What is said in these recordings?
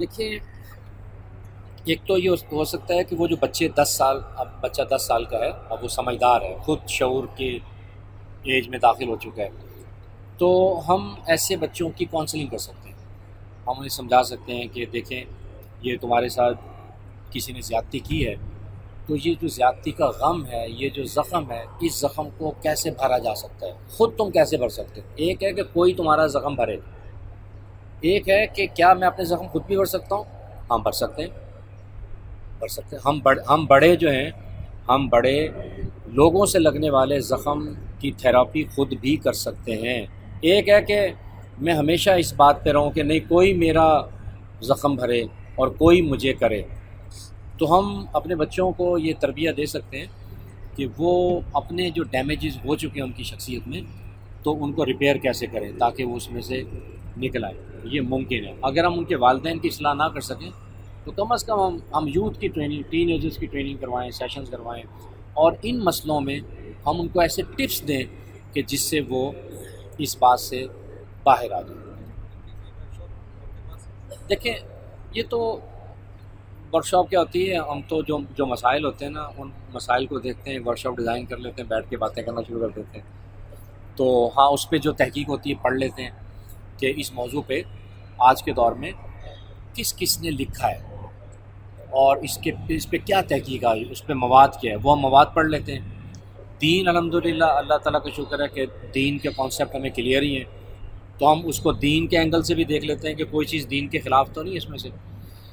دیکھیے، ایک تو یہ ہو سکتا ہے کہ وہ جو بچے 10 سال، اب بچہ 10 سال کا ہے اب وہ سمجھدار ہے، خود شعور کے ایج میں داخل ہو چکا ہے، تو ہم ایسے بچوں کی کونسلنگ کر سکتے ہیں. ہم انہیں سمجھا سکتے ہیں کہ دیکھیں یہ تمہارے ساتھ کسی نے زیادتی کی ہے، تو یہ جو زیادتی کا غم ہے، یہ جو زخم ہے، اس زخم کو کیسے بھرا جا سکتا ہے، خود تم کیسے بھر سکتے ہو. ایک ہے کہ کوئی تمہارا زخم بھرے، ایک ہے کہ کیا میں اپنے زخم خود بھی بھر سکتا ہوں. ہم بھر سکتے ہیں، بھر سکتے ہیں. ہم بڑے جو ہیں، ہم بڑے لوگوں سے لگنے والے زخم کی تھیراپی خود بھی کر سکتے ہیں. ایک ہے کہ میں ہمیشہ اس بات پہ رہوں کہ نہیں کوئی میرا زخم بھرے اور کوئی مجھے کرے. تو ہم اپنے بچوں کو یہ تربیت دے سکتے ہیں کہ وہ اپنے جو ڈیمیجز ہو چکے ہیں ان کی شخصیت میں، تو ان کو ریپیئر کیسے کریں تاکہ وہ اس میں سے نکل آئے. یہ ممکن ہے. اگر ہم ان کے والدین کی اصلاح نہ کر سکیں تو کم از کم ہم یوتھ کی ٹریننگ، ٹین ایجرز کی ٹریننگ کروائیں، سیشنز کروائیں، اور ان مسئلوں میں ہم ان کو ایسے ٹپس دیں کہ جس سے وہ اس بات سے باہر آ جائیں. دیکھیں یہ تو ورک شاپ کیا ہوتی ہے، ہم تو جو مسائل ہوتے ہیں نا ان مسائل کو دیکھتے ہیں، ورک شاپ ڈیزائن کر لیتے ہیں، بیٹھ کے باتیں کرنا شروع کر دیتے ہیں. تو ہاں اس پہ جو تحقیق ہوتی ہے پڑھ لیتے ہیں کہ اس موضوع پہ آج کے دور میں کس کس نے لکھا ہے اور اس پہ کیا تحقیق آئی، اس پہ مواد کیا ہے، وہ ہم مواد پڑھ لیتے ہیں. دین الحمدللہ اللہ تعالیٰ کا شکر ہے کہ دین کے کانسیپٹ ہمیں کلیئر ہی ہیں، تو ہم اس کو دین کے اینگل سے بھی دیکھ لیتے ہیں کہ کوئی چیز دین کے خلاف تو نہیں ہے اس میں سے،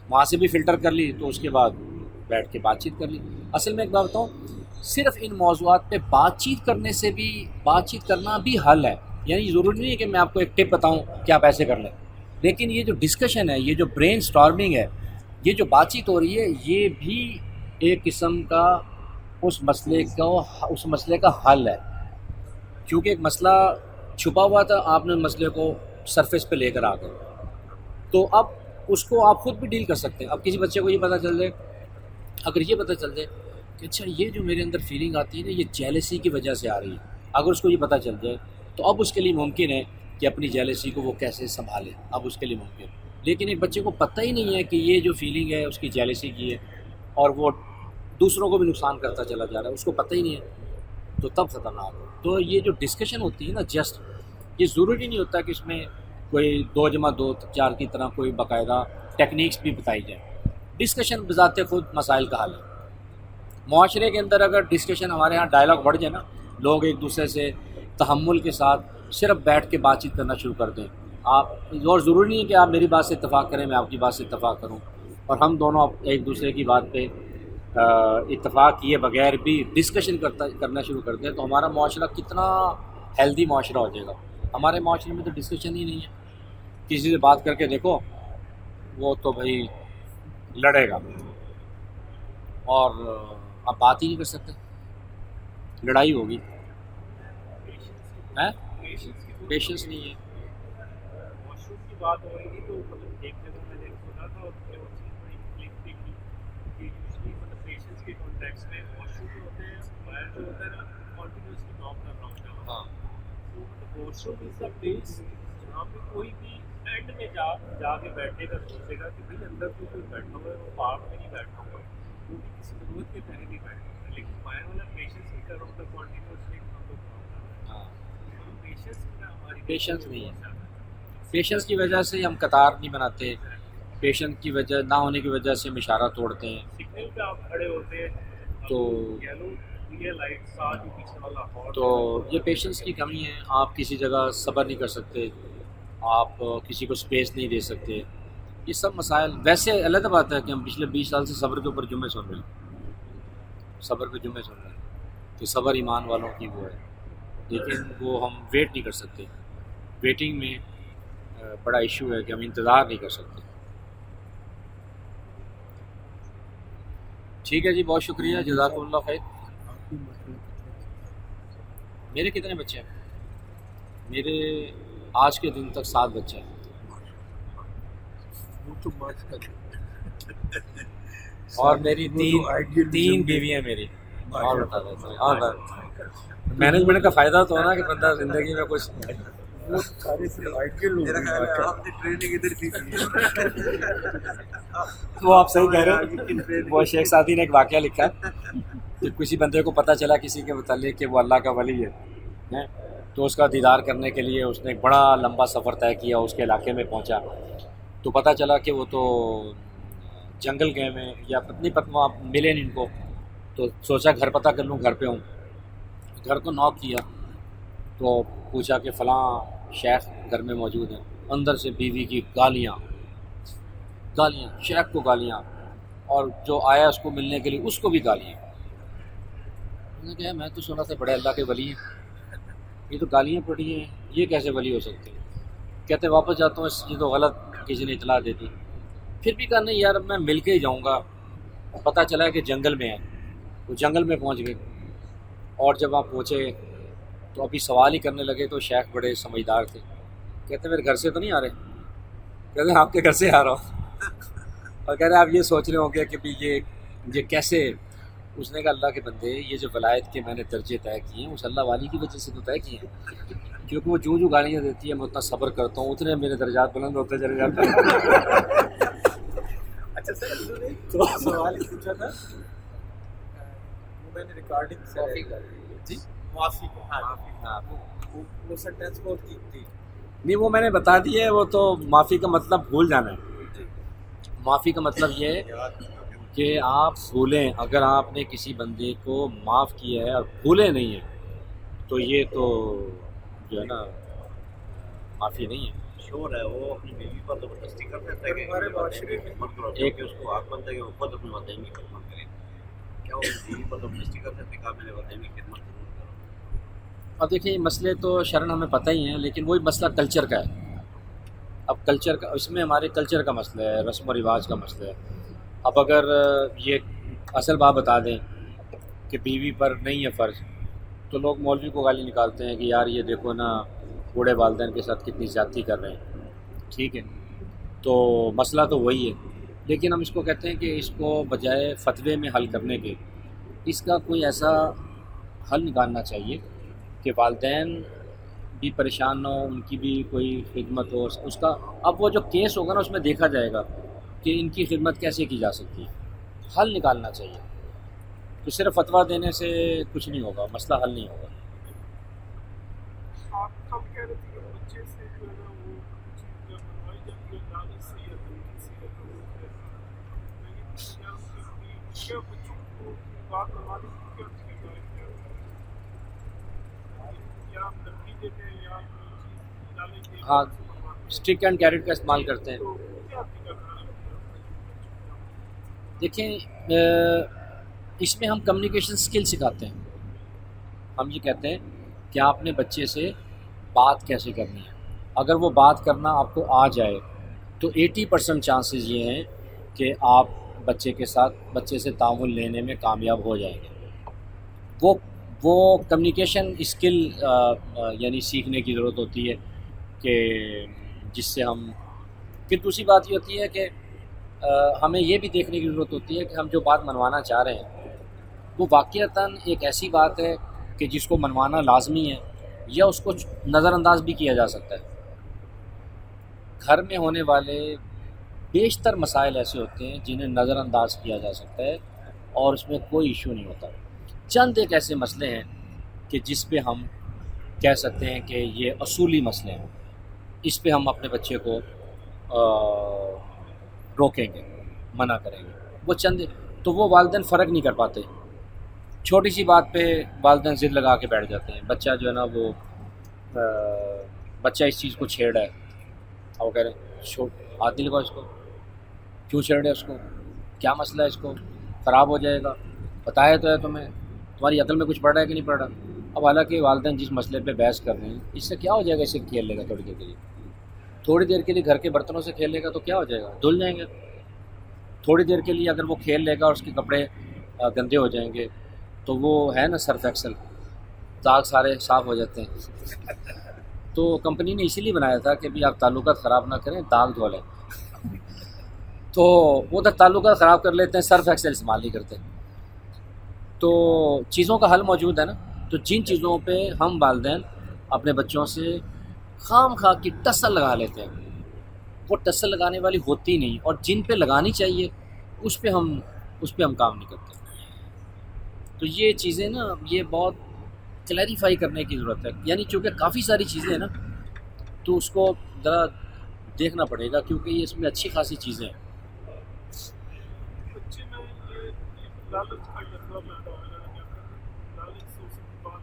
وہاں سے بھی فلٹر کر لی، تو اس کے بعد بیٹھ کے بات چیت کر لی. اصل میں ایک بات بتاؤں، صرف ان موضوعات پہ بات چیت کرنے سے بھی، بات چیت کرنا بھی حل ہے. یعنی ضروری نہیں ہے کہ میں آپ کو ایک ٹپ بتاؤں کہ آپ ایسے کر لیں، لیکن یہ جو ڈسکشن ہے، یہ جو برین سٹارمنگ ہے، یہ جو بات چیت ہو رہی ہے، یہ بھی ایک قسم کا اس مسئلے کا حل ہے. کیونکہ ایک مسئلہ چھپا ہوا تھا، آپ نے مسئلے کو سرفیس پہ لے کر آ گئے، تو اب اس کو آپ خود بھی ڈیل کر سکتے ہیں. اب کسی بچے کو یہ پتہ چل جائے، اگر یہ پتہ چل جائے کہ اچھا یہ جو میرے اندر فیلنگ آتی ہے نا، یہ جیلسی کی وجہ سے آ رہی ہے، اگر اس کو یہ پتہ چل جائے تو اب اس کے لیے ممکن ہے کہ اپنی جیلسی کو وہ کیسے سنبھالے. اب اس کے لیے ممکن ہے. لیکن ایک بچے کو پتہ ہی نہیں ہے کہ یہ جو فیلنگ ہے اس کی جیلسی کی ہے، اور وہ دوسروں کو بھی نقصان کرتا چلا جا رہا ہے، اس کو پتہ ہی نہیں ہے، تو تب خطرناک ہے. تو یہ جو ڈسکشن ہوتی ہے نا، جسٹ یہ ضروری نہیں ہوتا کہ اس میں کوئی 2+2=4 کی طرح کوئی باقاعدہ ٹیکنیکس بھی بتائی جائیں. ڈسکشن بذات خود مسائل کا حل ہے. معاشرے کے اندر اگر ڈسکشن، ہمارے ہاں ڈائلاگ بڑھ جائے نا، لوگ ایک دوسرے سے تحمل کے ساتھ صرف بیٹھ کے بات چیت کرنا شروع کر دیں. آپ اور ضروری نہیں ہے کہ آپ میری بات سے اتفاق کریں، میں آپ کی بات سے اتفاق کروں، اور ہم دونوں ایک دوسرے کی بات پہ اتفاق کیے بغیر بھی ڈسکشن کرنا شروع کر دیں، تو ہمارا معاشرہ کتنا ہیلدی معاشرہ ہو جائے گا. ہمارے معاشرے میں تو ڈسکشن ہی نہیں ہے. کسی سے بات کر کے دیکھو، وہ تو بھائی لڑے گا، اور آپ بات ہی نہیں کر سکتے، لڑائی ہوگی. پیشنس نہیں ہے. واش روم کی بات ہو رہی تھی، تو مطلب ایک جگہ میں نے سنا تھا اور مجھے وہ چیز بڑی کلک تھی کہ یوزلی مطلب پیشنس کے کانٹیکس میں واش روم جو ہوتے ہیں، وائر جو ہوتا ہے نا کنٹینیوسلی ناک کر رہا ہوتا ہے. ہاں تو مطلب wash room is the place جہاں پہ کوئی بھی اینڈ میں جا کے بیٹھے گا، سوچے گا کہ بھائی اندر کوئی بیٹھا ہوا ہے، وہ باہر میں نہیں بیٹھا ہوا، وہ بھی کسی ضرورت کے تحت نہیں بیٹھا ہوا. لیکن وائر والا پیشنس نہیں کر رہا ہوتا، کنٹینیوسلی وہاں پہ کام کر رہا ہے. پیشنس کا ہماری پیشنس نہیں ہے. پیشنس کی وجہ سے ہم قطار نہیں بناتے، پیشنس کی وجہ نہ ہونے کی وجہ سے ہم اشارہ توڑتے ہیں. سگنل پہ آپ کھڑے ہوتے ہیں تو یلو یہ لائٹ ساتھ ہی پیچھے والا ہارن، تو یہ پیشنس کی کمی ہے. آپ کسی جگہ صبر نہیں کر سکتے، آپ کسی کو سپیس نہیں دے سکتے. یہ سب مسائل. ویسے الگ بات ہے کہ ہم پچھلے 20 سال سے صبر کے اوپر جمعے سن رہے ہیں، صبر پہ جمعے سن رہے ہیں، کہ صبر ایمان والوں کی وہ ہے، لیکن وہ ہم ویٹ نہیں کر سکتے. ویٹنگ میں بڑا ایشو ہے کہ ہم انتظار نہیں کر سکتے. ٹھیک ہے جی، بہت شکریہ، جزاکم اللہ خیر. میرے کتنے بچے ہیں؟ میرے آج کے دن تک 7 بچے ہیں، اور میری 3 بیویاں میری. اور بتا دیتا ہوں، اور مینجمنٹ کا فائدہ تو ہے نا کہ بندہ زندگی میں کچھ وہ سارے فلائٹ کے لوگ میرا خیال ہے آپ نے ٹریننگ ادھر سی کی وہ آپ صحیح کہہ رہے ہیں. وہ شیخ سعدی نے ایک واقعہ لکھا ہے کہ کسی بندے کو پتہ چلا کسی کے متعلق کہ وہ اللہ کا ولی ہے تو اس کا دیدار کرنے کے لیے اس نے ایک بڑا لمبا سفر طے کیا. اس کے علاقے میں پہنچا تو پتہ چلا کہ وہ تو جنگل گئے میں یا پتنی وہاں ملے نہیں ان کو. تو سوچا گھر پتہ کر لوں, گھر پہ ہوں. گھر کو نوک کیا تو پوچھا کہ فلاں شیخ گھر میں موجود ہیں. اندر سے بیوی کی گالیاں, شیخ کو گالیاں, اور جو آیا اس کو ملنے کے لیے اس کو بھی گالیاں. میں نے کہا میں تو سنا تھا بڑے اللہ کے ولی ہیں, یہ تو گالیاں پڑی ہیں, یہ کیسے ولی ہو سکتے ہیں. کہتے واپس جاتا ہوں, یہ تو غلط کسی نے اطلاع دے دی. پھر بھی کہا نہیں یار میں مل کے ہی جاؤں گا. پتہ چلا کہ جنگل میں ہے. وہ جنگل میں پہنچ گئے اور جب وہاں پہنچے تو ابھی سوال ہی کرنے لگے تو شیخ بڑے سمجھدار تھے. کہتے میرے گھر سے تو نہیں آ رہے. کہتے آپ کے گھر سے آ رہا ہوں. اور کہہ رہے آپ یہ سوچ رہے ہوں گے کہ بھی یہ کیسے. اس نے کہا اللہ کے بندے یہ جو ولایت کے میں نے درجے طے کیے ہیں اس اللہ والی کی وجہ سے تو طے کیے ہیں, کیونکہ وہ جو گالیاں دیتی ہے میں اتنا صبر کرتا ہوں اتنے میرے درجات بلند ہوتے چلے جاتے ہیں. اچھا سر انہوں نے تو سوال ہی پوچھا تھا وہ میں نے ریکارڈنگ سے جی معافی کا ہاں وہ سینٹینس کو کی تھی. نہیں وہ میں نے بتا دی ہے. وہ تو معافی کا مطلب بھول جانا ہے. معافی کا مطلب یہ ہے کہ آپ بھولیں. اگر آپ نے کسی بندے کو معاف کیا ہے اور بھولے نہیں ہیں تو یہ تو جو ہے نا معافی نہیں ہے. شور ہے وہ اپنی بیوی پر زبردستی کر دیتا ہے کہ ہمارے معاشرے میں خدمت کرو, ایک اس کو حق بنتا ہے کہ وہ خود اپنے والدین کی خدمت کرے. کیا وہ بیوی پر زبردستی کر دیتے کہ میرے والدین کی خدمت ضرور کرو. اب دیکھیں مسئلے تو شرن ہمیں پتہ ہی ہیں, لیکن وہی مسئلہ کلچر کا ہے. اب کلچر کا اس میں ہمارے کلچر کا مسئلہ ہے, رسم و رواج کا مسئلہ ہے. اب اگر یہ اصل بات بتا دیں کہ بیوی پر نہیں ہے فرض تو لوگ مولوی کو گالی نکالتے ہیں کہ یار یہ دیکھو نا بوڑھے والدین کے ساتھ کتنی زیادتی کر رہے ہیں. ٹھیک ہے تو مسئلہ تو وہی ہے, لیکن ہم اس کو کہتے ہیں کہ اس کو بجائے فتوے میں حل کرنے کے اس کا کوئی ایسا حل نکالنا چاہیے کہ والدین بھی پریشان نہ ہو, ان کی بھی کوئی خدمت ہو. اس کا اب وہ جو کیس ہوگا نا اس میں دیکھا جائے گا کہ ان کی خدمت کیسے کی جا سکتی ہے. حل نکالنا چاہیے. تو صرف فتویٰ دینے سے کچھ نہیں ہوگا, مسئلہ حل نہیں ہوگا. آپ کب کہہ رہے تھے کہ بچے سے جو ہے نا وہ چیز بنوائی جاتی ہے لالچ سے یا تنقید سے یا تنقید سے. میں یہ کیا کیا بچوں کو بات بنوانے کی کیا طریقہ ہے, یا ہم لڑکی دیتے ہیں یا چیز لالچ دے ہاں اسٹک اینڈ کیرٹ کا استعمال کرتے ہیں. تو کیا طریقہ کرنا ہے. دیکھیں اس میں ہم کمیونیکیشن سکل سکھاتے ہیں. ہم یہ کہتے ہیں کہ آپ نے بچے سے بات کیسے کرنی ہے. اگر وہ بات کرنا آپ کو آ جائے تو 80% چانسز یہ ہیں کہ آپ بچے سے تعاون لینے میں کامیاب ہو جائیں گے. وہ کمیونیکیشن اسکل یعنی سیکھنے کی ضرورت ہوتی ہے کہ جس سے ہم. پھر دوسری بات یہ ہوتی ہے کہ ہمیں یہ بھی دیکھنے کی ضرورت ہوتی ہے کہ ہم جو بات منوانا چاہ رہے ہیں وہ واقعتاً ایک ایسی بات ہے کہ جس کو منوانا لازمی ہے یا اس کو نظر انداز بھی کیا جا سکتا ہے. گھر میں ہونے والے بیشتر مسائل ایسے ہوتے ہیں جنہیں نظر انداز کیا جا سکتا ہے اور اس میں کوئی ایشو نہیں ہوتا. چند ایک ایسے مسئلے ہیں کہ جس پہ ہم کہہ سکتے ہیں کہ یہ اصولی مسئلے ہیں, اس پہ ہم اپنے بچے کو روکیں گے, منع کریں گے. وہ چند تو وہ والدین فرق نہیں کر پاتے. چھوٹی سی بات پہ والدین ضد لگا کے بیٹھ جاتے ہیں. بچہ جو ہے نا وہ بچہ اس چیز کو چھیڑ رہا ہے اور وہ کہہ رہے ہیں ہاتھ نہیں لگاؤ اس کو, کیوں چھیڑ رہے اس کو, کیا مسئلہ ہے, اس کو خراب ہو جائے گا, بتایا تو ہے تمہیں, تمہاری عقل میں کچھ پڑ رہا ہے کہ نہیں پڑ رہا. اب حالانکہ والدین جس مسئلے پہ بحث کر رہے ہیں اس سے کیا ہو جائے گا, اس سے کھیل لے گا تھوڑی دیر کے لیے. تھوڑی دیر کے لیے گھر کے برتنوں سے کھیل لے گا تو کیا ہو جائے گا, دھل جائیں گے. تھوڑی دیر کے لیے اگر وہ کھیل لے گا اور اس کے کپڑے گندے ہو جائیں گے تو وہ ہے نا سرف ایکسل, داغ سارے صاف ہو جاتے ہیں. تو کمپنی نے اسی لیے بنایا تھا کہ بھی آپ تعلقات خراب نہ کریں, داغ دھو لیں. تو وہ تو تعلقات خراب کر لیتے ہیں, سرف ایکسل استعمال نہیں کرتے. تو چیزوں کا حل موجود ہے نا. تو جن چیزوں پہ ہم والدین اپنے بچوں سے خام خواہ کی ٹسل لگا لیتے ہیں. وہ ٹسل لگانے والی ہوتی نہیں، اور جن پہ لگانی چاہیے اس پہ ہم کام نہیں کرتے. تو یہ چیزیں نا، یہ بہت کلیریفائی کرنے کی ضرورت ہے. یعنی چونکہ کافی ساری چیزیں ہیں نا، تو اس کو ذرا دیکھنا پڑے گا، کیونکہ یہ اس میں اچھی خاصی چیزیں ہیں. بچے میں یہ لالچ کا جذبہ پیدا ہو جانا، لالچ سے اس کے بعد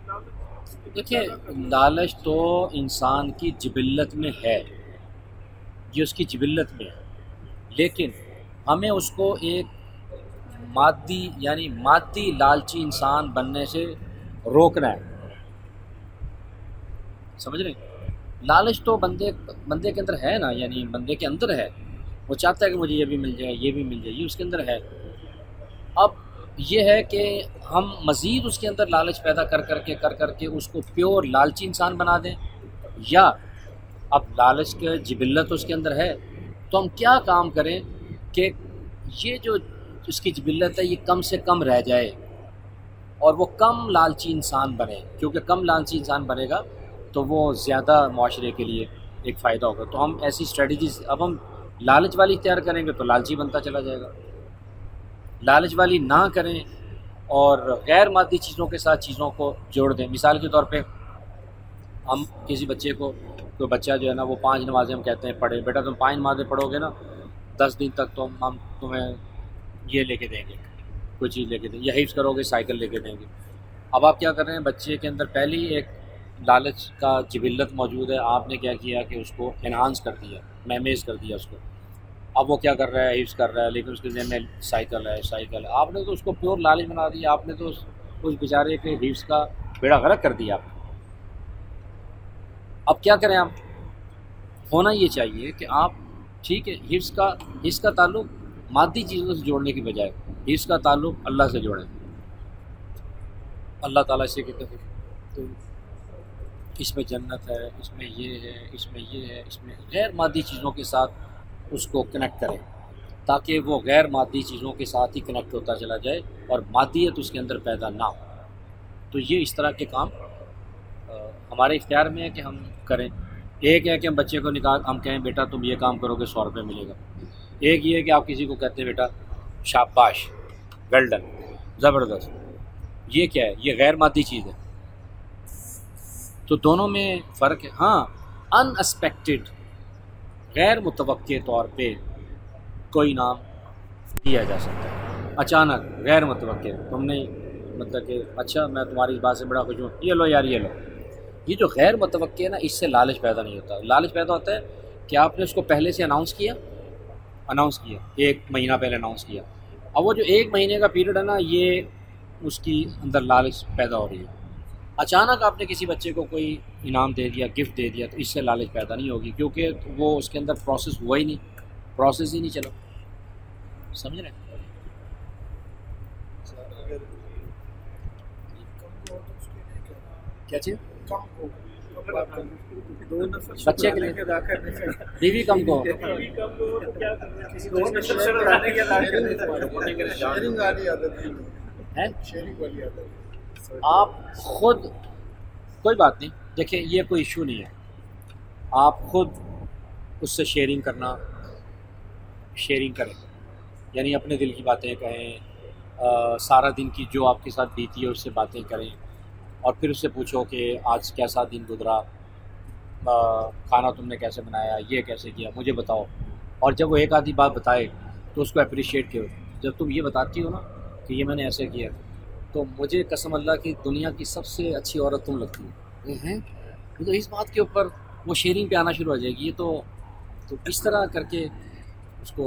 لالچ. دیکھیں، لالچ تو انسان کی جبلت میں ہے، یہ اس کی جبلت میں ہے، لیکن ہمیں اس کو ایک مادی، یعنی مادی لالچی انسان بننے سے روکنا ہے. سمجھ رہے ہیں؟ لالچ تو بندے کے اندر ہے نا، یعنی بندے کے اندر ہے. وہ چاہتا ہے کہ مجھے یہ بھی مل جائے، یہ بھی مل جائے، یہ اس کے اندر ہے. اب یہ ہے کہ ہم مزید اس کے اندر لالچ پیدا کر کے اس کو پیور لالچی انسان بنا دیں، یا اب لالچ کے جبلت اس کے اندر ہے تو ہم کیا کام کریں کہ یہ جو اس کی جبلت ہے یہ کم سے کم رہ جائے اور وہ کم لالچی انسان بنے. کیونکہ کم لالچی انسان بنے گا تو وہ زیادہ معاشرے کے لیے ایک فائدہ ہوگا. تو ہم ایسی اسٹریٹجیز، اب ہم لالچ والی اختیار کریں گے تو لالچی بنتا چلا جائے گا. لالچ والی نہ کریں اور غیر مادی چیزوں کے ساتھ چیزوں کو جوڑ دیں. مثال کے طور پہ ہم کسی بچے کو، کوئی بچہ جو ہے نا وہ 5 نمازیں ہم کہتے ہیں پڑھے، بیٹا تم 5 نمازیں پڑھو گے نا 10 دن تک تو ہم تمہیں یہ لے کے دیں گے، کوئی چیز لے کے دیں گے، یا حفظ کرو گے سائیکل لے کے دیں گے. اب آپ کیا کر رہے ہیں، بچے کے اندر پہلے ہی ایک لالچ کا جبلت موجود ہے، آپ نے کیا کیا کہ اس کو انہانس کر دیا، میمیز کر دیا اس کو. اب وہ کیا کر رہا ہے، حفظ کر رہا ہے، لیکن اس کے ذہن میں سائیکل ہے. آپ نے تو اس کو پیور لالچ بنا دیا، آپ نے تو اس بیچارے کے حفظ کا بیڑا غرق کر دیا آپ نے. اب کیا کریں، آپ ہونا یہ چاہیے کہ آپ ٹھیک ہے حفظ کا تعلق مادی چیزوں سے جوڑنے کی بجائے حفظ کا تعلق اللہ سے جوڑیں. اللہ تعالیٰ سے کہتے ہیں تو اس میں جنت ہے، اس میں یہ ہے، اس میں یہ ہے، اس میں غیر مادی چیزوں کے ساتھ اس کو کنیکٹ کریں تاکہ وہ غیر مادی چیزوں کے ساتھ ہی کنیکٹ ہوتا چلا جائے اور مادیت اس کے اندر پیدا نہ ہو. تو یہ اس طرح کے کام ہمارے اختیار میں ہے کہ ہم کریں. ایک ہے کہ ہم بچے کو ہم کہیں بیٹا تم یہ کام کرو گے 100 روپے ملے گا. ایک یہ ہے کہ آپ کسی کو کہتے ہیں بیٹا شاباش، ویل ڈن، زبردست. یہ کیا ہے، یہ غیر مادی چیز ہے. تو دونوں میں فرق ہے. ہاں، ان ایکسپیکٹڈ، غیر متوقع طور پہ کوئی نام دیا جا سکتا ہے. اچانک غیر متوقع، تم نے مطلب کہ اچھا میں تمہاری اس بات سے بڑا خوش ہوں، یہ لو یار یہ لو. یہ جو غیر متوقع ہے نا، اس سے لالچ پیدا نہیں ہوتا. لالچ پیدا ہوتا ہے کہ آپ نے اس کو پہلے سے اناؤنس کیا 1 مہینہ پہلے اناؤنس کیا. اب وہ جو 1 مہینے کا پیریڈ ہے نا، یہ اس کی اندر لالچ پیدا ہو رہی ہے. اچانک آپ نے کسی بچے کو کوئی انعام دے دیا، گفٹ دے دیا، تو اس سے لالچ پیدا نہیں ہوگی، کیونکہ وہ اس کے اندر پروسیس ہوا ہی نہیں، پروسیس ہی نہیں چلا. سمجھ رہے ہیں؟ اگر کم کو تو اس کے لیے کیا کیا چیز؟ کم کو دو نفر بچے کے لیے ادا کرنے سے بیوی کم کو دو نفر سے بڑھانے کے ادا کرنے سے شیئرنگ والی عادت ہے. شیئرنگ والی عادت. آپ خود کوئی بات نہیں، دیکھیں یہ کوئی ایشو نہیں ہے. آپ خود اس سے شیئرنگ کریں، یعنی اپنے دل کی باتیں کہیں، سارا دن کی جو آپ کے ساتھ بیتی ہے اس سے باتیں کریں، اور پھر اس سے پوچھو کہ آج کیسا دن گزرا، کھانا تم نے کیسے بنایا، یہ کیسے کیا، مجھے بتاؤ. اور جب وہ ایک آدھی بات بتائے تو اس کو اپریشیٹ کرو. جب تم یہ بتاتی ہو نا کہ یہ میں نے ایسے کیا، تو مجھے قسم اللہ کی دنیا کی سب سے اچھی عورت تم لگتی ہے. تو اس بات کے اوپر وہ شیئرنگ پہ آنا شروع ہو جائے گی. یہ تو اس طرح کر کے اس کو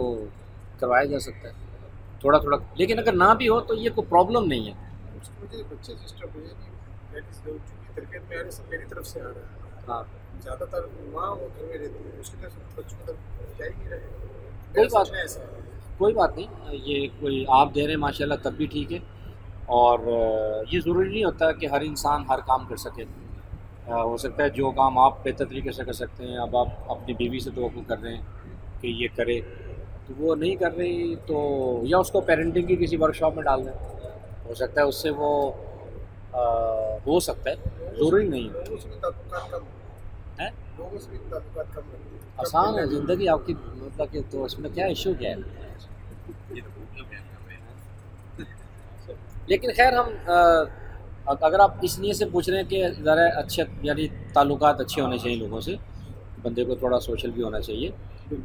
کروایا جا سکتا ہے تھوڑا تھوڑا. لیکن اگر نہ بھی ہو تو یہ کوئی پرابلم نہیں ہے. مجھے بچے سسٹم ہوئے نہیں، تربیت میں میری طرف سے آ رہا ہے. ہاں، زیادہ تر ماں وہ گھر میں رہتی ہے، اس کی طرف بچوں کی طرف جا ہی نہیں رہے. کوئی بات نہیں، یہ کوئی آپ دے رہے ہیں ماشاء اللہ تب بھی ٹھیک ہے. اور یہ ضروری نہیں ہوتا کہ ہر انسان ہر کام کر سکے. ہو سکتا ہے جو کام آپ بہتر طریقے سے کر سکتے ہیں، اب آپ اپنی بیوی سے توقع کر رہے ہیں کہ یہ کرے، تو وہ نہیں کر رہی، تو یا اس کو پیرنٹنگ کی کسی ورک شاپ میں ڈال دیں. ہو سکتا ہے اس سے وہ ہو سکتا ہے، ضروری نہیں ہے. لوگوں سے بھی تعلقات کم ہیں؟ لوگوں سے بھی تعلقات کم رکھتے ہیں. آسان ہے زندگی آپ کی، مطلب کہ تو اس میں کیا ایشو کیا ہے. یہ تو گوگل بیان کر رہے ہیں. لیکن خیر ہم اگر آپ اس نیت سے پوچھ رہے ہیں کہ ذرا اچھے یعنی تعلقات اچھے ہونے چاہیے لوگوں سے، بندے کو تھوڑا سوشل بھی ہونا چاہیے،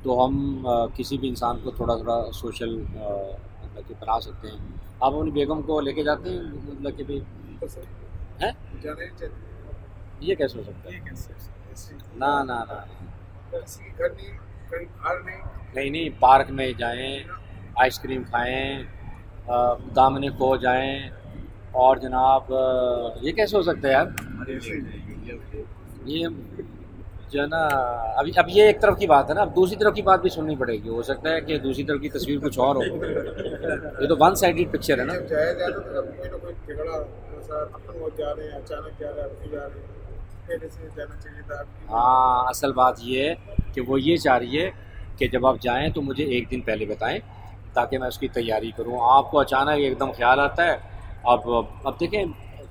تو ہم کسی بھی انسان کو تھوڑا تھوڑا سوشل مطلب کہ بنا سکتے ہیں. آپ اپنی بیگم کو لے کے جاتے ہیں مطلب کہ بھی ہیں، جانا ہی چاہتے یہ کیسے ہو سکتا ہے؟ ہیں. نہ نہ نہ کسی کے گھر نہیں، کہیں باہر نہیں. نہیں پارک میں جائیں، آئس کریم کھائیں، دامنے کھو جائیں، اور جناب یہ کیسے ہو سکتا ہے یار؟ یہ جو ہے نا اب یہ ایک طرف کی بات ہے نا، اب دوسری طرف کی بات بھی سننی پڑے گی. ہو سکتا ہے کہ دوسری طرف کی تصویر کچھ اور ہو. یہ تو ون سائڈڈ پکچر ہے نا. جب جایا جاتا تو کوئی نہ کوئی جھگڑا ایسا وہ جا رہے ہیں، اچانک جا رہے ہیں، ابھی جا رہے ہیں، پہلے سے جانا چاہیے تھا. ہاں اصل بات یہ ہے کہ وہ یہ چاہ رہی ہے کہ جب آپ جائیں تو مجھے ایک دن پہلے بتائیں تاکہ میں اس کی تیاری کروں. آپ کو اچانک ایک دم خیال آتا ہے. اب دیکھیں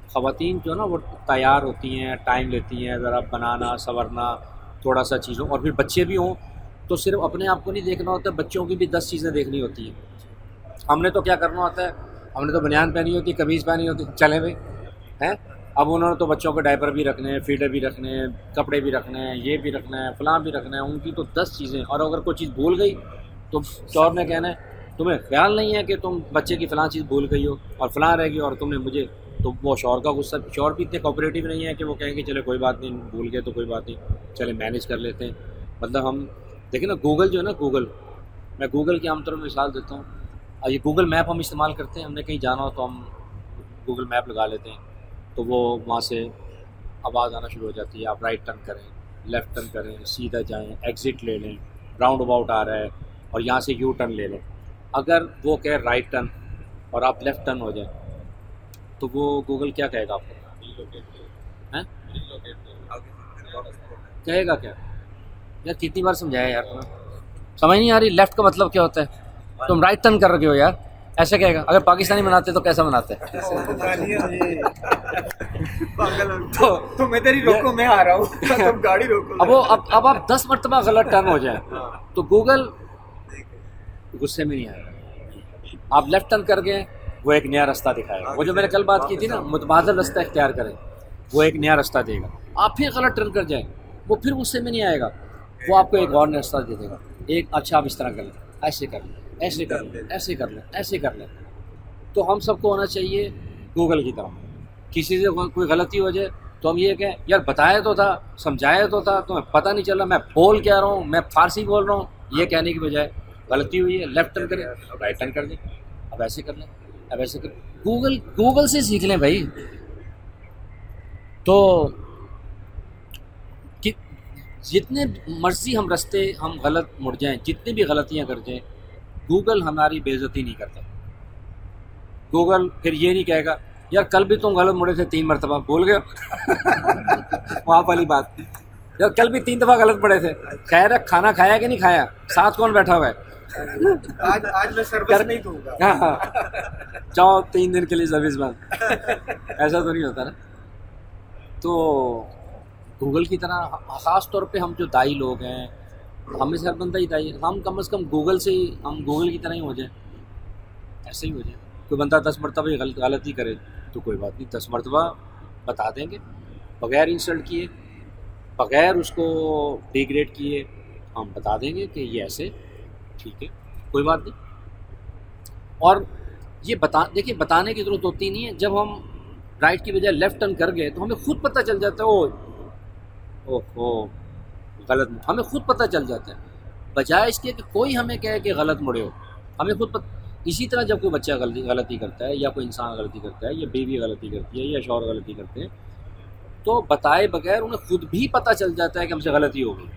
خواتین جو ہے نا وہ تیار ہوتی ہیں، ٹائم لیتی ہیں ذرا بنانا سنورنا تھوڑا سا چیزوں، اور پھر بچے بھی ہوں تو صرف اپنے آپ کو نہیں دیکھنا ہوتا، بچوں کی بھی 10 چیزیں دیکھنی ہوتی ہیں. ہم نے تو کیا کرنا ہوتا ہے، ہم نے تو بنیان پہنی ہوتی، قمیض پہنی ہوتی، چلیں بھائی ہیں. اب انہوں نے تو بچوں کے ڈائپر بھی رکھنے ہیں، فیڈر بھی رکھنے ہیں، کپڑے بھی رکھنے ہیں، یہ بھی رکھنا ہے، فلاں بھی رکھنا ہے. ان کی تو 10 چیزیں، اور اگر کوئی چیز بھول گئی تو شوہر نے کہنا ہے تمہیں خیال نہیں ہے کہ تم بچے کی فلاں چیز بھول گئی ہو اور فلاں رہ گئی اور تم نے مجھے، تو وہ شوہر کا غصہ. شوہر بھی اتنے کوآپریٹیو نہیں ہے کہ وہ کہیں کہ چلے کوئی بات نہیں، بھول گئے تو کوئی بات نہیں، چلے مینیج کر لیتے ہیں. مطلب ہم دیکھیں نا گوگل جو ہے نا، گوگل، میں گوگل کی عام طور پر مثال دیتا ہوں. یہ گوگل میپ ہم استعمال کرتے ہیں، ہم نے کہیں جانا ہو تو ہم گوگل میپ لگا لیتے ہیں تو وہ وہاں سے آواز آنا شروع ہو جاتی ہے. آپ رائٹ ٹرن کریں، لیفٹ ٹرن کریں، سیدھا جائیں، ایگزٹ لے لیں، راؤنڈ اباؤٹ آ رہا ہے اور یہاں سے یو ٹرن لے لیں. اگر وہ کہے رائٹ ٹرن اور آپ لیفٹ ٹرن ہو جائیں تو وہ گوگل کیا کہے گا آپ کو؟ ہیں؟ کہے گا کیا یار؟ کتنی بار سمجھایا یار تمہیں، سمجھ نہیں آ رہی؟ لیفٹ کا مطلب کیا ہوتا ہے؟ تم رائٹ ٹرن کر رہے ہو یار، ایسے کہے گا. اگر پاکستانی بناتے تو کیسا بناتے؟ تو میں تیری روکو، میں آ رہا ہوں، تم گاڑی روکو. اب آپ 10 مرتبہ غلط ٹرن ہو جائیں تو گوگل غصے میں نہیں آئے گا. آپ لیفٹ ٹرن کر گئے وہ ایک نیا راستہ دکھائے گا. وہ جو میں نے کل بات کی تھی نا، متبادل راستہ اختیار کریں، وہ ایک نیا راستہ دے گا. آپ پھر غلط ٹرن کر جائیں وہ پھر غصے میں نہیں آئے گا، وہ آپ کو ایک اور نیا راستہ دے دے گا. ایک اچھا آپ اس طرح کر لیں، ایسے کر لیں، ایسے کر لیں، ایسے کر لیں، ایسے کر لیں. تو ہم سب کو ہونا چاہیے گوگل کی طرح. کسی سے کوئی غلطی ہو جائے تو ہم یہ کہیں یار بتایا تو تھا، سمجھایا تو تھا، تمہیں پتہ نہیں چلا، میں بول کیا رہا ہوں، میں فارسی بول رہا ہوں. یہ کہنے کی بجائے غلطی ہوئی ہے، لیفٹ ٹرن کریں، رائٹ ٹرن کر دیں، اب ایسے کر لیں، اب ایسے کر. گوگل سے سیکھ لیں بھائی. تو جتنے مرضی ہم رستے ہم غلط مڑ جائیں، جتنی بھی غلطیاں کر جائیں، گوگل ہماری بے عزتی نہیں کرتا. گوگل پھر یہ نہیں کہے گا یار کل بھی تم غلط مڑے تھے 3 مرتبہ، بول گئے وہاں والی بات. یار کل بھی 3 دفعہ غلط پڑے تھے، خیر ہے کھانا کھایا کہ نہیں کھایا، ساتھ کون بیٹھا ہوا ہے؟ آج میں سروس نہیں دوں گا. ہاں چاہو 3 دن کے لیے سروس بند، ایسا تو نہیں ہوتا نا. تو گوگل کی طرح خاص طور پہ ہم جو دائی لوگ ہیں، ہمیں سے ہر بندہ ہی دائی، ہم کم از کم گوگل سے ہی، ہم گوگل کی طرح ہی ہو جائیں، ایسے ہی ہو جائیں. کوئی بندہ 10 مرتبہ غلطی کرے تو کوئی بات نہیں، 10 مرتبہ بتا دیں گے بغیر انسلٹ کیے، بغیر اس کو ڈیگریڈ کیے، ہم بتا دیں گے کہ یہ ایسے ٹھیک ہے، کوئی بات نہیں. اور یہ دیکھیے بتانے کی ضرورت ہوتی نہیں ہے. جب ہم رائٹ کی بجائے لیفٹ ٹرن کر گئے تو ہمیں خود پتہ چل جاتا ہے غلط، ہمیں خود پتہ چل جاتا ہے، بجائے اس کے کہ کوئی ہمیں کہے کہ غلط مڑے ہو، ہمیں خود پتہ. اسی طرح جب کوئی بچہ غلطی کرتا ہے یا کوئی انسان غلطی کرتا ہے یا بیوی غلطی کرتی ہے یا شوہر غلطی کرتے ہیں تو بتائے بغیر انہیں خود بھی پتہ چل جاتا ہے کہ ہم سے غلطی ہو گئی.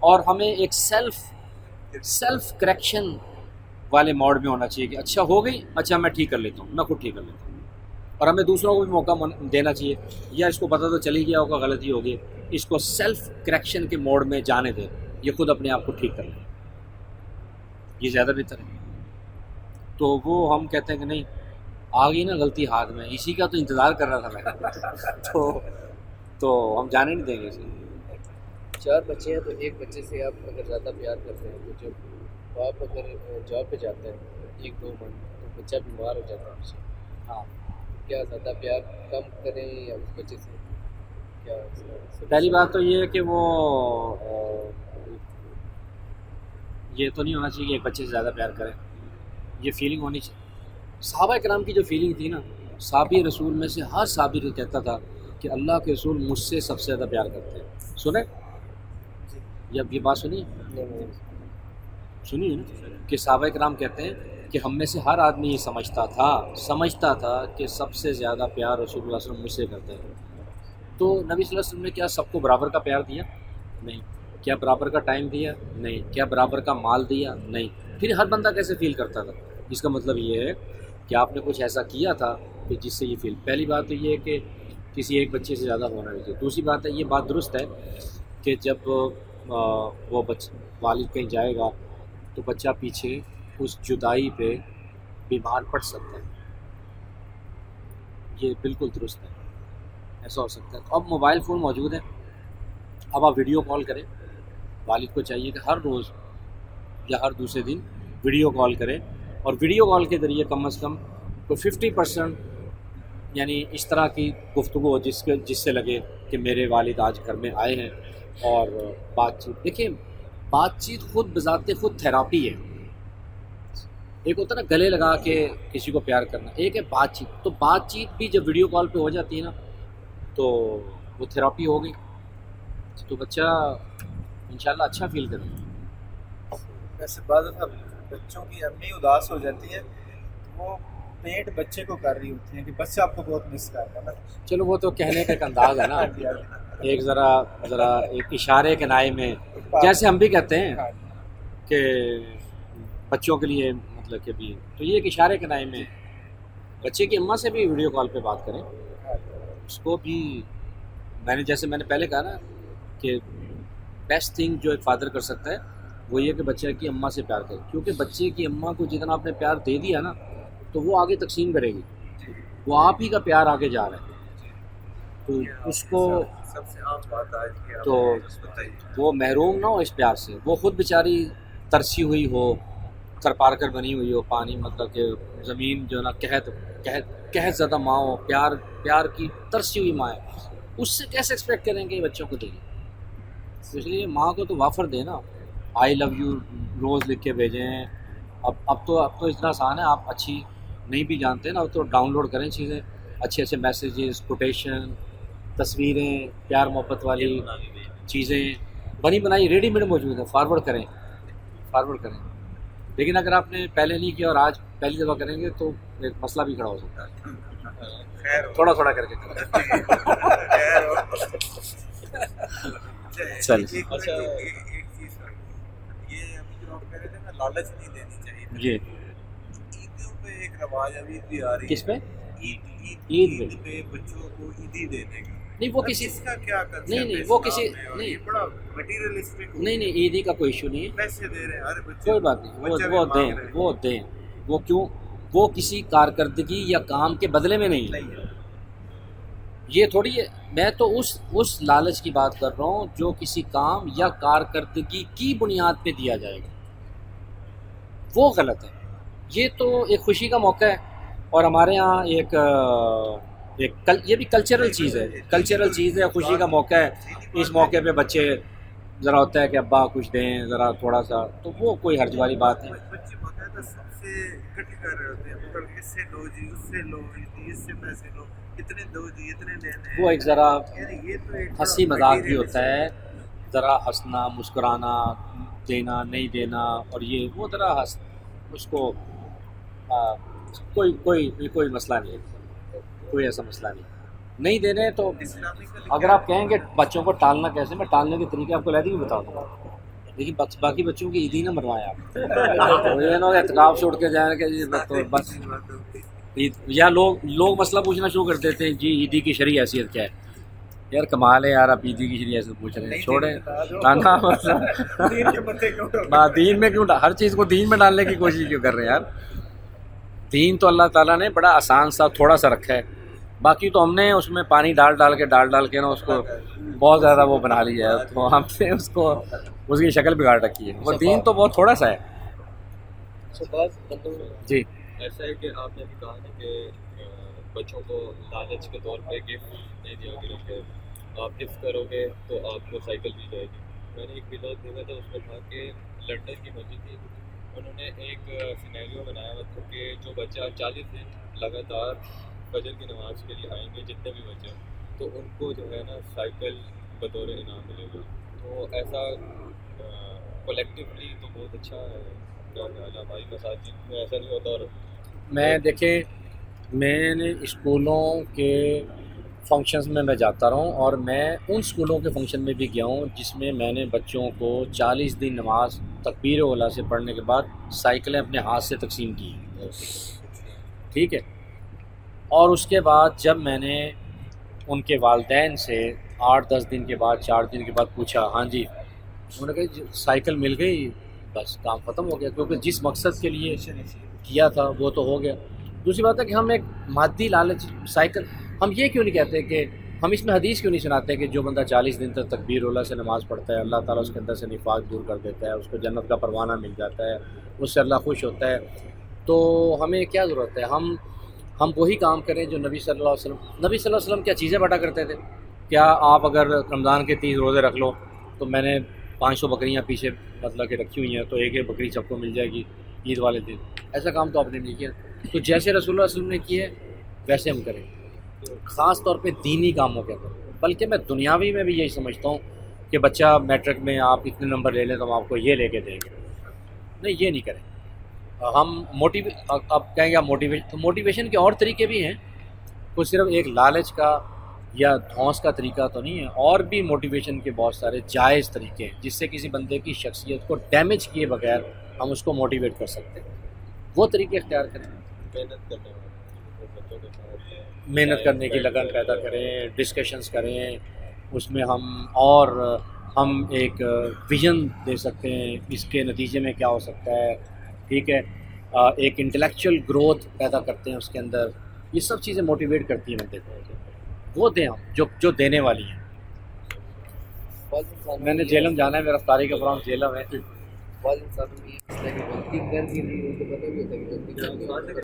اور ہمیں ایک سیلف کریکشن والے موڈ میں ہونا چاہیے کہ اچھا ہو گئی، اچھا میں ٹھیک کر لیتا ہوں، میں خود ٹھیک کر لیتا ہوں. اور ہمیں دوسروں کو بھی موقع دینا چاہیے، یا اس کو پتہ تو چلی گیا ہوگا غلطی ہوگی، اس کو سیلف کریکشن کے موڈ میں جانے دیں، یہ خود اپنے آپ کو ٹھیک کر لیں، یہ زیادہ بہتر ہے. تو وہ ہم کہتے ہیں کہ نہیں آ گئی نا غلطی ہاتھ میں، اسی کا تو انتظار کر رہا تھا میں تو ہم جانے نہیں دیں گے اسے. 4 بچے ہیں تو ایک بچے سے آپ اگر زیادہ پیار کرتے ہیں تو جب باپ اگر جاب پہ جاتا ہے 1-2 منتھ تو بچہ بیمار ہو جاتا ہے پیچھے، ہاں کیا زیادہ پیار کم کریں یا اس بچے سے کیا؟ پہلی بات تو یہ ہے کہ وہ یہ تو نہیں ہونا چاہیے کہ ایک بچے سے زیادہ پیار کریں، یہ فیلنگ ہونی چاہیے. صحابہ کرام کی جو فیلنگ تھی نا، صحابی رسول میں سے ہر صحابی کہتا تھا کہ اللہ کے رسول مجھ سے سب سے زیادہ پیار کرتے ہیں. سنیں یہ بات سنیے نا کہ صحابہ کرام کہتے ہیں کہ ہم میں سے ہر آدمی یہ سمجھتا تھا کہ سب سے زیادہ پیار رسول اللہ صلی اللہ علیہ وسلم مجھ سے کرتے ہیں. تو نبی صلی اللہ علیہ وسلم نے کیا سب کو برابر کا پیار دیا؟ نہیں. کیا برابر کا ٹائم دیا؟ نہیں. کیا برابر کا مال دیا؟ نہیں. پھر ہر بندہ کیسے فیل کرتا تھا؟ اس کا مطلب یہ ہے کہ آپ نے کچھ ایسا کیا تھا کہ جس سے یہ فیل. پہلی بات تو یہ ہے کہ کسی ایک بچے سے زیادہ ہونا نہیں چاہیے. دوسری بات ہے یہ بات درست ہے کہ جب وہ والد کہیں جائے گا تو بچہ پیچھے اس جدائی پہ بیمار پڑ سکتا ہے. یہ بالکل درست ہے، ایسا ہو سکتا ہے. اب موبائل فون موجود ہے، اب آپ ویڈیو کال کریں. والد کو چاہیے کہ ہر روز یا ہر دوسرے دن ویڈیو کال کریں، اور ویڈیو کال کے ذریعے کم از کم کوئی 50% یعنی اس طرح کی گفتگو ہو جس سے لگے کہ میرے والد آج گھر میں آئے ہیں. اور بات چیت، دیکھیں بات چیت خود بذات خود تھیراپی ہے. ایک ہوتا ہے نا گلے لگا کے کسی کو پیار کرنا، ایک ہے بات چیت. تو بات چیت بھی جب ویڈیو کال پہ ہو جاتی ہے نا تو وہ تھیراپی ہو گئی، تو بچہ انشاءاللہ اچھا فیل کرے گا. ویسے بعض دفعہ بچوں کی امی اداس ہو جاتی ہے تو وہ پیٹ بچے کو کر رہی ہوتی ہیں کہ بچہ آپ کو بہت مس کر رہا ہے. چلو وہ تو کہنے کا ایک انداز ہے نا، ایک ذرا ایک اشارے کے نائے میں، جیسے ہم بھی کہتے ہیں کہ بچوں کے لیے مطلب کہ بھی، تو یہ ایک اشارے کے نائے میں بچے کی اماں سے بھی ویڈیو کال پہ بات کریں. اس کو بھی جیسے میں نے پہلے کہا نا کہ بیسٹ تھنگ جو ایک فادر کر سکتا ہے وہ یہ کہ بچے کی اماں سے پیار کرے، کیونکہ بچے کی اماں کو جتنا آپ نے پیار دے دیا نا تو وہ آگے تقسیم کرے گی. وہ آپ ہی کا پیار آگے جا رہا ہے تو اس کو سب سے عام بات آج کی تو وہ محروم نہ ہو اس پیار سے. وہ خود بیچاری ترسی ہوئی ہو، ترپار کر بنی ہوئی ہو، پانی مطلب کہ زمین جو ہے نا قحط زدہ ماں ہو، پیار کی ترسی ہوئی ماں ہے، اس سے کیسے ایکسپیکٹ کریں گے بچوں کو دے گی؟ اس لیے ماں کو تو وافر دے نا، آئی لو یو روز لکھ کے بھیجیں. اب تو اتنا آسان ہے، آپ اچھی نہیں بھی جانتے نا، اب تو ڈاؤن لوڈ کریں چیزیں، اچھے میسیجز، کوٹیشن، تصویریں، پیار محبت والی چیزیں بنی بنائی ریڈی میڈ موجود ہیں، فارورڈ کریں. لیکن اگر آپ نے پہلے نہیں کیا اور آج پہلی دفعہ کریں گے تو ایک مسئلہ بھی کھڑا ہو سکتا ہے. تھوڑا کر کے چلیے. یہ ابھی جو آپ کہہ رہے تھے نا لالچ نہیں دینی چاہیے. جی عیدوں پہ ایک رواج ابھی بھی آ رہی ہے. کس پہ؟ عید پہ بچوں کو عیدی دینے کا. نہیں وہ کسی اس کا کیا کنسپٹ ہے؟ نہیں وہ کسی نہیں بڑا مٹیریلسٹک. نہیں عیدی کا کوئی ایشو نہیں ہے، پیسے دے رہے ہیں ہر بچے کوئی بات نہیں، وہ دیں. وہ کیوں؟ وہ کسی کارکردگی یا کام کے بدلے میں نہیں ہے. یہ تھوڑی ہے، میں تو اس لالچ کی بات کر رہا ہوں جو کسی کام یا کارکردگی کی بنیاد پہ دیا جائے گا، وہ غلط ہے. یہ تو ایک خوشی کا موقع ہے، اور ہمارے ہاں یہ بھی کلچرل چیز ہے، خوشی کا موقع ہے. اس موقع پہ بچے ذرا ہوتا ہے کہ ابا کچھ دیں ذرا تھوڑا سا، تو وہ کوئی حرج والی بات نہیں. بچے باقاعدہ سب سے اکٹھے کر رہے ہوتے ہیں، مطلب اس سے لو جی، اس سے لو جی، اس سے پیسے لو، اتنے دو جی، اتنے دینے. وہ ایک ذرا یعنی یہ تو ایک ہنسی مذاق بھی ہوتا ہے، ذرا ہنسنا، مسکرانا، دینا نہیں دینا، اور یہ وہ ذرا اس کو کوئی مسئلہ نہیں ہے، کوئی ایسا مسئلہ نہیں دینے. تو اگر آپ کہیں گے بچوں کو ٹالنا کیسے، میں ٹالنے کے طریقے آپ کو لے دیں گے بتا دوں گا. لیکن باقی بچوں کی عیدی نہ منوائیں آپ. یہ نہ اعتکاف چھوڑ کے جائیں کہ بس عید، یا لوگ مسئلہ پوچھنا شروع کر دیتے ہیں جی عیدی کی شرعی حیثیت کیا ہے. یار کمال ہے یار، آپ عیدی کی شرعی حیثیت پوچھ رہے ہیں، چھوڑیں. دین میں کیوں ہر چیز کو دین میں ڈالنے کی کوشش کیوں کر رہے ہیں یار؟ دین تو اللہ تعالیٰ نے بڑا آسان سا تھوڑا سا رکھا ہے، باقی تو ہم نے اس میں پانی ڈال کے نا اس کو بہت زیادہ وہ بنا لیا ہے، تو ہم نے اس کو اس کی شکل بگاڑ رکھی ہے. وہ دین تو بہت تھوڑا سا ہے. اچھا بعض بندوں جی ایسا ہے کہ آپ نے بھی کہا نا کہ بچوں کو لالچ کے طور پہ گفٹ نہیں دیا کرو کہ آپ گفٹ کرو گے تو آپ کو سائیکل دی جائے گی. میں نے ایک ویڈیو دیکھا تھا، اس میں تھا کہ لنڈن کی مسجد تھی، انہوں نے ایک سینیریو بنایا ہوا تھا کہ جو بچہ 40 دن لگاتار فجر کی نماز کے لیے آئیں گے جتنے بھی بچے ہیں، تو ان کو جو ہے نا سائیکل بطور انعام ملے گا. تو ایسا کولیکٹیولی تو بہت اچھا ہے. کیا خیال ہے ہماری مساجد میں ایسا نہیں ہوتا؟ اور میں دیکھیں، میں نے اسکولوں کے فنکشنز میں جاتا رہا ہوں، اور میں ان اسکولوں کے فنکشن میں بھی گیا ہوں جس میں میں نے بچوں کو 40 دن نماز تکبیر اولیٰ سے پڑھنے کے بعد سائیکلیں اپنے ہاتھ سے تقسیم کی. ٹھیک ہے. اور اس کے بعد جب میں نے ان کے والدین سے 8-10 دن کے بعد 4 دن کے بعد پوچھا، ہاں جی، انہوں نے کہا سائیکل مل گئی، بس کام ختم ہو گیا، کیونکہ جس مقصد کے لیے کیا تھا وہ تو ہو گیا. دوسری بات ہے کہ ہم ایک مادی لالچ سائیکل، ہم یہ کیوں نہیں کہتے کہ ہم اس میں حدیث کیوں نہیں سناتے کہ جو بندہ 40 دن تک تکبیر اولیٰ سے نماز پڑھتا ہے اللہ تعالیٰ اس کے اندر سے نفاق دور کر دیتا ہے، اس کو جنت کا پروانہ مل جاتا ہے، اس سے اللہ خوش ہوتا ہے. تو ہمیں کیا ضرورت ہے، ہم وہی کام کریں جو نبی صلی اللہ علیہ وسلم کیا چیزیں بٹا کرتے تھے. کیا آپ اگر رمضان کے 30 روزے رکھ لو تو میں نے 500 بکریاں پیچھے مطلب کہ رکھی ہوئی ہیں، تو ایک بکری سب کو مل جائے گی عید والے دن. ایسا کام تو آپ نے نہیں کیا. تو جیسے رسول اللہ علیہ وسلم نے کیے ویسے ہم کریں، خاص طور پہ دینی کاموں کے اندر. بلکہ میں دنیاوی میں بھی یہی سمجھتا ہوں کہ بچہ میٹرک میں آپ اتنے نمبر لے لیں تو ہم آپ کو یہ لے کے دیں گے. نہیں، یہ نہیں کریں. ہم اب کہیں گے موٹیویشن کے اور طریقے بھی ہیں، کوئی صرف ایک لالچ کا یا دھونس کا طریقہ تو نہیں ہے، اور بھی موٹیویشن کے بہت سارے جائز طریقے ہیں جس سے کسی بندے کی شخصیت کو ڈیمیج کیے بغیر ہم اس کو موٹیویٹ کر سکتے ہیں. وہ طریقے اختیار کریں. محنت کرنے والے بچوں کے ساتھ محنت کرنے کی لگن پیدا کریں، ڈسکشنز کریں، اس میں ہم ایک ویژن دے سکتے ہیں اس کے نتیجے میں کیا ہو سکتا ہے. ٹھیک ہے. ایک انٹلیکچوئل گروتھ پیدا کرتے ہیں اس کے اندر. یہ سب چیزیں موٹیویٹ کرتی ہیں بندے کو. وہ دیں ہم جو دینے والی ہیں. بعض انسانوں میں نے کو جیلم جانا ہے، میرا رفتاری کا پروگرام جیلم ہے. بعض انسانوں کی غلطی کر بھی نہیں، ان کو پتہ بھی ہوتا ہے کہ غلطی کر